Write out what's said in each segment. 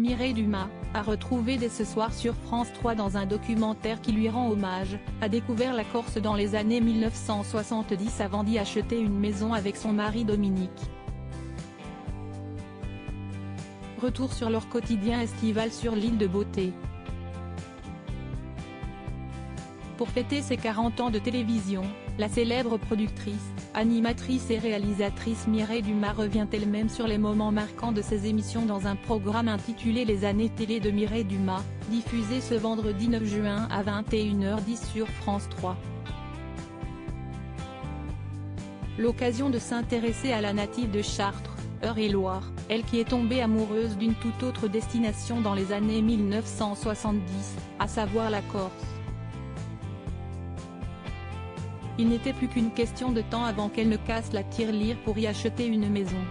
Mireille Dumas, à retrouver dès ce soir sur France 3 dans un documentaire qui lui rend hommage, a découvert la Corse dans les années 1970 avant d'y acheter une maison avec son mari Dominique. Retour sur leur quotidien estival sur l'île de Beauté. Pour fêter ses 40 ans de télévision, la célèbre productrice, animatrice et réalisatrice Mireille Dumas revient elle-même sur les moments marquants de ses émissions dans un programme intitulé Les années télé de Mireille Dumas, diffusé ce vendredi 9 juin à 21h10 sur France 3. L'occasion de s'intéresser à la native de Chartres, Eure-et-Loir, elle qui est tombée amoureuse d'une toute autre destination dans les années 1970, à savoir la Corse. Il n'était plus qu'une question de temps avant qu'elle ne casse la tirelire pour y acheter une maison.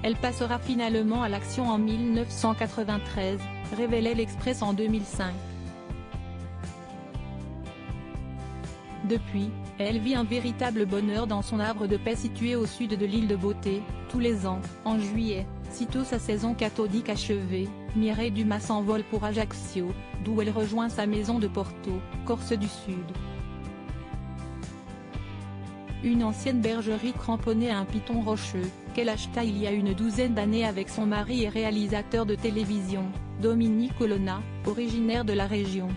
Elle passera finalement à l'action en 1993, révélait l'Express en 2005. Depuis, elle vit un véritable bonheur dans son havre de paix situé au sud de l'île de Beauté. Tous les ans, en juillet, sitôt sa saison cathodique achevée, Mireille Dumas s'envole pour Ajaccio, d'où elle rejoint sa maison de Porto, Corse du Sud. Une ancienne bergerie cramponnée à un piton rocheux, qu'elle acheta il y a une douzaine d'années avec son mari et réalisateur de télévision, Dominique Colonna, originaire de la région.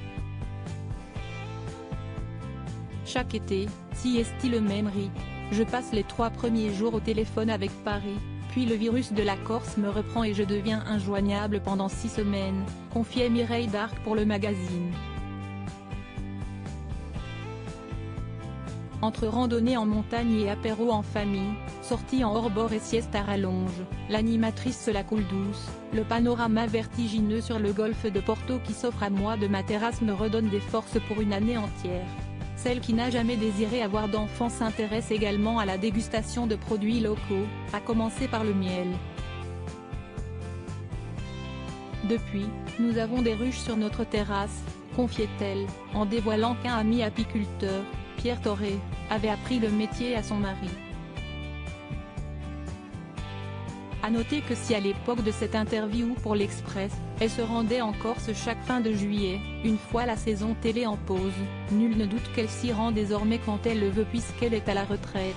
Chaque été, si est-il le même rythme. Je passe les 3 premiers jours au téléphone avec Paris, puis le virus de la Corse me reprend et je deviens injoignable pendant 6 semaines, confiait Mireille d'Arc pour le magazine. Entre randonnées en montagne et apéros en famille, sorties en hors-bord et sieste à rallonge, l'animatrice se la coule douce, le panorama vertigineux sur le golfe de Porto qui s'offre à moi de ma terrasse me redonne des forces pour une année entière. Celle qui n'a jamais désiré avoir d'enfants s'intéresse également à la dégustation de produits locaux, à commencer par le miel. Depuis, nous avons des ruches sur notre terrasse, confiait-elle, en dévoilant qu'un ami apiculteur, Pierre Torré, avait appris le métier à son mari. À noter que si à l'époque de cette interview pour l'Express, elle se rendait en Corse chaque fin de juillet, une fois la saison télé en pause, nul ne doute qu'elle s'y rend désormais quand elle le veut puisqu'elle est à la retraite.